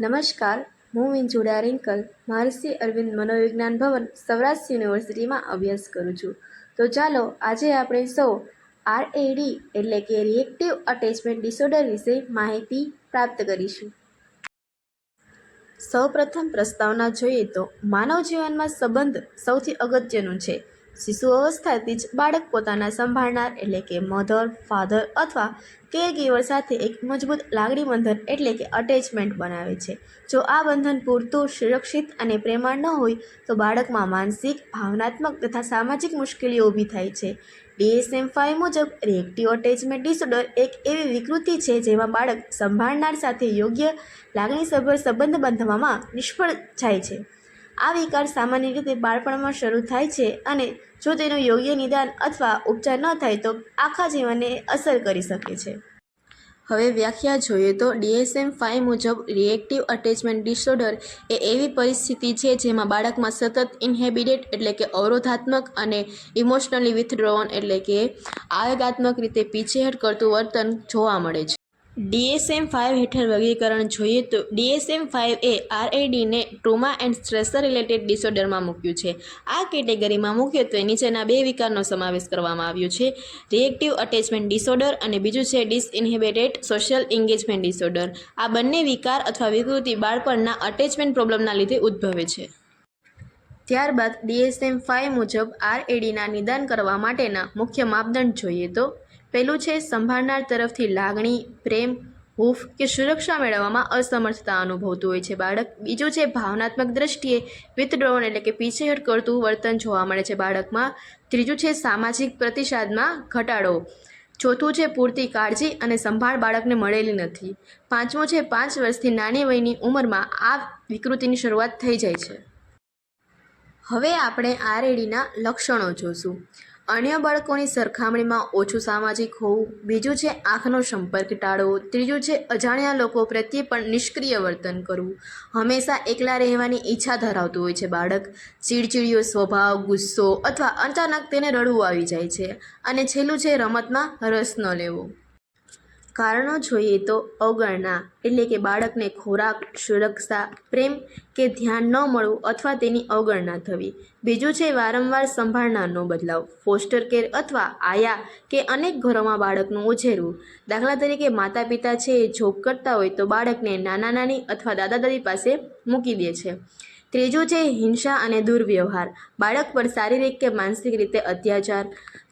નમસ્કાર, હું વિંજુડા રિંકલ મહર્ષિ અરવિંદ મનોવિજ્ઞાન ભવન સૌરાષ્ટ્ર યુનિવર્સિટીમાં અભ્યાસ કરું છું. તો ચાલો આજે આપણે સૌ આરએડી એટલે કે રિએક્ટિવ અટેચમેન્ટ ડિસઓર્ડર વિશે માહિતી પ્રાપ્ત કરીશું. સૌપ્રથમ પ્રસ્તાવના જોઈએ તો માનવ જીવનમાં સંબંધ સૌથી અગત્યનું છે. શિશુ અવસ્થાથી જ બાળક પોતાના સંભાળનાર એટલે કે મધર, ફાધર અથવા કેરગીવર સાથે એક મજબૂત લાગણી બંધન એટલે કે અટેચમેન્ટ બનાવે છે. જો આ બંધન પૂરતું સુરક્ષિત અને પ્રેમાળ ન હોય તો બાળકમાં માનસિક, ભાવનાત્મક તથા સામાજિક મુશ્કેલીઓ ઊભી થાય છે. DSM-5 મુજબ રિએક્ટિવ અટેચમેન્ટ ડિસઓર્ડર એક એવી વિકૃતિ છે જેમાં બાળક સંભાળનાર સાથે યોગ્ય લાગણીસભર સંબંધ બાંધવામાં નિષ્ફળ જાય છે. આ વિકાર સામાન્ય રીતે બાળપણમાં શરૂ થાય છે અને જો તેનું યોગ્ય નિદાન અથવા ઉપચાર ન થાય તો આખા જીવનને અસર કરી શકે છે. હવે વ્યાખ્યા જોઈએ તો DSM-5 મુજબ રિએક્ટિવ અટેચમેન્ટ ડિસઓર્ડર એ એવી પરિસ્થિતિ છે જેમાં બાળકમાં સતત ઇન્હિબિટેડ એટલે કે અવરોધાત્મક અને ઇમોશનલી વિથડ્રોવન એટલે કે આવેગાત્મક રીતે પીછેહટ કરતું વર્તન જોવા મળે છે. DSM-5 હેઠળ વર્ગીકરણ જોઈએ તો DSM-5 એ આરએડીને ટ્રોમા એન્ડ સ્ટ્રેસર રિલેટેડ ડિસઓર્ડરમાં મૂક્યું છે. આ કેટેગરીમાં મુખ્યત્વે નીચેના બે વિકારનો સમાવેશ કરવામાં આવ્યો છે: રિએક્ટિવ અટેચમેન્ટ ડિસઓર્ડર અને બીજું છે ડિસઇન્હિબિટેડ સોશિયલ એન્ગેજમેન્ટ ડિસઓર્ડર. આ બંને વિકાર અથવા વિકૃતિ બાળપણના અટેચમેન્ટ પ્રોબ્લેમના લીધે ઉદ્ભવે છે. ત્યારબાદ DSM-5 મુજબ આરએડીના નિદાન કરવા માટેના મુખ્ય માપદંડ જોઈએ તો પહેલું છે સંભાળનાર તરફથી લાગણી, પ્રેમ, હૂંફ કે સુરક્ષા મેળવવામાં અસમર્થતા અનુભવતું હોય છે બાળક. બીજું છે ભાવનાત્મક દ્રષ્ટિએ વિથડ્રોવન એટલે કે પીછેહટ કરતું વર્તન જોવા મળે છે બાળકમાં. ત્રીજું છે સામાજિક પ્રતિસાદમાં ઘટાડો. ચોથું છે પૂરતી કાળજી અને સંભાળ બાળકને મળેલી નથી. પાંચમું છે 5 વર્ષથી નાની વયની ઉંમરમાં આ વિકૃતિની શરૂઆત થઈ જાય છે. હવે આપણે આરએડીના લક્ષણો જોશું. અન્ય બાળકોની સરખામણીમાં ઓછું સામાજિક હોવું. બીજું છે આંખનો સંપર્ક ટાળવો. ત્રીજું છે અજાણ્યા લોકો પ્રત્યે પણ નિષ્ક્રિય વર્તન કરવું. હંમેશા એકલા રહેવાની ઈચ્છા ધરાવતું હોય છે બાળક. ચીડચીડિયો સ્વભાવ, ગુસ્સો અથવા અચાનક તેને રડવું આવી જાય છે. અને છેલ્લું છે રમતમાં રસ ન લેવો. કારણો જોઈએ તો અવગણના એટલે કે બાળકને ખોરાક, સુરક્ષા, પ્રેમ કે ધ્યાન ન મળવું અથવા તેની અવગણના થવી. બીજું છે વારંવાર સંભાળનારનો બદલાવ. ફોસ્ટર કેર અથવા આયા કે અનેક ઘરોમાં બાળકનું ઉછેરવું. દાખલા તરીકે માતા પિતા છે એ જોબ કરતા હોય તો બાળકને નાના નાની અથવા દાદા દાદી પાસે મૂકી દે છે. ત્રીજું છે હિંસા અને દુર્વ્યવહાર. બાળક પર શારીરિક કે માનસિક રીતે અત્યાચાર.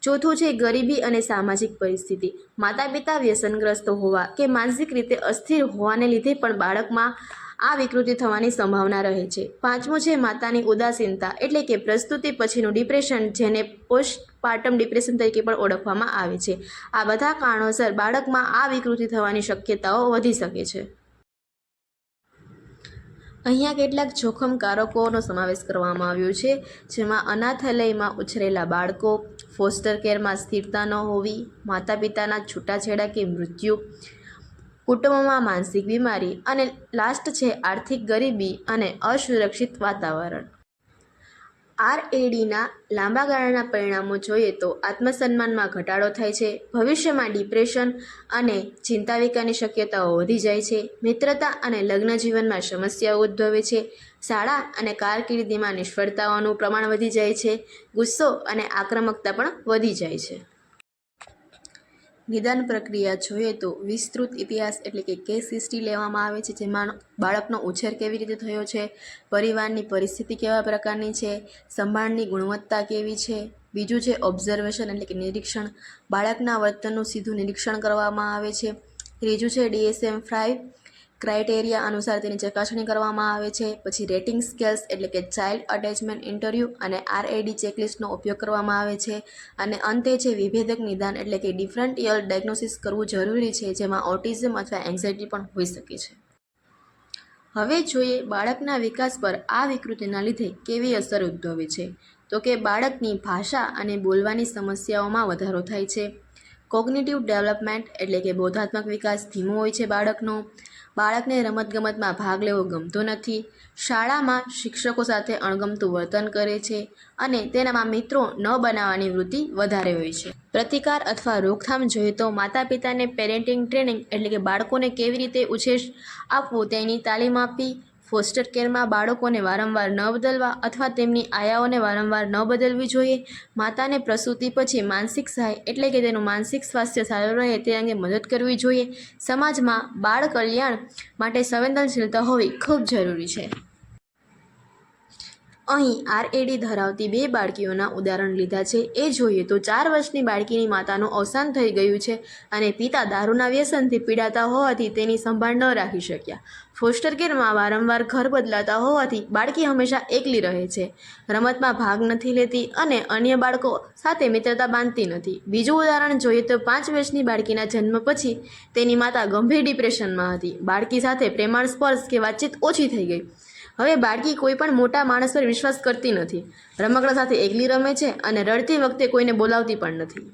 ચોથું છે ગરીબી અને સામાજિક પરિસ્થિતિ. માતા પિતા વ્યસનગ્રસ્ત હોવા કે માનસિક રીતે અસ્થિર હોવાને લીધે પણ બાળકમાં આ વિકૃતિ થવાની સંભાવના રહે છે. પાંચમું છે માતાની ઉદાસીનતા એટલે કે પ્રસૂતિ પછીનું ડિપ્રેશન, જેને પોસ્ટપાર્ટમ ડિપ્રેશન તરીકે પણ ઓળખવામાં આવે છે. આ બધા કારણોસર બાળકમાં આ વિકૃતિ થવાની શક્યતાઓ વધી શકે છે. અહીંયા કેટલાક જોખમ કારકોનો સમાવેશ કરવામાં આવ્યો છે, જેમાં અનાથાલયમાં ઉછરેલા બાળકો, ફોસ્ટર કેરમાં સ્થિરતા ન હોવી, માતા પિતાના છૂટાછેડા કે મૃત્યુ, કુટુંબમાં માનસિક બીમારી અને લાસ્ટ છે આર્થિક ગરીબી અને અસુરક્ષિત વાતાવરણ. આરએડીના લાંબા ગાળાના પરિણામો જોઈએ તો આત્મસન્માનમાં ઘટાડો થાય છે, ભવિષ્યમાં ડિપ્રેશન અને ચિંતા વિકારની શક્યતાઓ વધી જાય છે, મિત્રતા અને લગ્ન જીવનમાં સમસ્યાઓ ઉદ્ભવે છે, શાળા અને કારકિર્દીમાં નિષ્ફળતાઓનું પ્રમાણ વધી જાય છે, ગુસ્સો અને આક્રમકતા પણ વધી જાય છે. નિદાન પ્રક્રિયા જોઈએ તો વિસ્તૃત ઇતિહાસ એટલે કે કેસ હિસ્ટ્રી લેવામાં આવે છે, જેમાં બાળકનો ઉછેર કેવી રીતે થયો છે, પરિવારની પરિસ્થિતિ કેવા પ્રકારની છે, સંભાળની ગુણવત્તા કેવી છે. બીજું છે ઓબ્ઝર્વેશન એટલે કે નિરીક્ષણ. બાળકના વર્તનનું સીધું નિરીક્ષણ કરવામાં આવે છે. ત્રીજું છે DSM-5 ક્રાઇટેરિયા અનુસાર તેની ચકાસણી કરવામાં આવે છે. પછી રેટિંગ સ્કેલ્સ એટલે કે ચાઇલ્ડ અટેચમેન્ટ ઇન્ટરવ્યૂ અને આરએડી ચેકલિસ્ટનો ઉપયોગ કરવામાં આવે છે. અને અંતે છે વિભેદક નિદાન એટલે કે ડિફરન્ટિયલ ડાયગ્નોસિસ કરવું જરૂરી છે, જેમાં ઓટિઝમ અથવા એન્ઝાઇટી પણ હોઈ શકે છે. હવે જોઈએ બાળકના વિકાસ પર આ વિકૃતિના લીધે કેવી અસર ઉદ્ભવે છે. તો કે બાળકની ભાષા અને બોલવાની સમસ્યાઓમાં વધારો થાય છે, કોગ્નિટિવ ડેવલપમેન્ટ એટલે કે બોધાત્મક વિકાસ ધીમો હોય છે બાળકને રમતગમતમાં ભાગ લેવો ગમતો નથી, શાળામાં શિક્ષકો સાથે અણગમતું વર્તન કરે છે અને તેનામાં મિત્રો ન બનાવવાની વૃત્તિ વધારે હોય છે. પ્રતિકાર અથવા રોકથામ જોઈએ તો માતા પિતાને પેરેન્ટિંગ ટ્રેનિંગ એટલે કે બાળકોને કેવી રીતે ઉછેર આપવો તેની તાલીમ આપવી, ફોસ્ટર કેરમાં બાળકોને વારંવાર ન બદલવા અથવા તેમની આયાઓને વારંવાર ન બદલવી જોઈએ, માતાને પ્રસૂતિ પછી માનસિક સહાય એટલે કે તેનું માનસિક સ્વાસ્થ્ય સારું રહે તે અંગે મદદ કરવી જોઈએ. સમાજમાં બાળ કલ્યાણ માટે સંવેદનશીલતા હોવી ખૂબ જરૂરી છે. અહીં RAD ધરાવતી 2 બાળકીઓના ઉદાહરણ લીધા છે. એ જોઈએ તો 4 વર્ષની બાળકીની માતાનું અવસાન થઈ ગયું છે અને પિતા દારૂના વ્યસનથી પીડાતા હોવાથી તેની સંભાળ ન રાખી શક્યા. ફોસ્ટર કેરમાં વારંવાર ઘર બદલાતા હોવાથી બાળકી હંમેશા એકલી રહે છે, રમતમાં ભાગ નથી લેતી અને અન્ય બાળકો સાથે મિત્રતા બાંધતી નથી. બીજું ઉદાહરણ જોઈએ તો 5 વર્ષની બાળકીના જન્મ પછી તેની માતા ગંભીર ડિપ્રેશનમાં હતી. બાળકી સાથે પ્રેમાળ સ્પર્શ કે વાતચીત ઓછી થઈ ગઈ. હવે બાળકી કોઈ પણ મોટા માણસ પર વિશ્વાસ કરતી નથી, રમકડા સાથે એકલી રમે છે અને રડતી વખતે કોઈને બોલાવતી પણ નથી.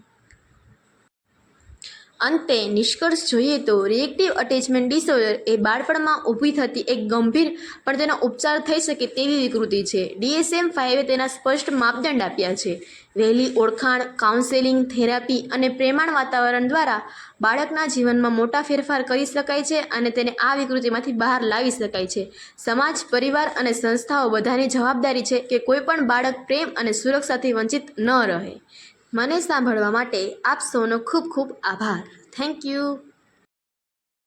અંતે નિષ્કર્ષ જોઈએ તો રિએક્ટિવ અટેચમેન્ટ ડિસઓર્ડર એ બાળપણમાં ઊભી થતી એક ગંભીર પણ તેનો ઉપચાર થઈ શકે તેવી વિકૃતિ છે. DSM-5એ તેના સ્પષ્ટ માપદંડ આપ્યા છે. વહેલી ઓળખાણ, કાઉન્સેલિંગ, થેરાપી અને પ્રેમાળ વાતાવરણ દ્વારા બાળકના જીવનમાં મોટા ફેરફાર કરી શકાય છે અને તેને આ વિકૃતિમાંથી બહાર લાવી શકાય છે. સમાજ, પરિવાર અને સંસ્થાઓ બધાની જવાબદારી છે કે કોઈ પણ બાળક પ્રેમ અને સુરક્ષાથી વંચિત ન રહે. મને સાંભળવા માટે આપ સૌનો ખૂબ ખૂબ આભાર. Thank you.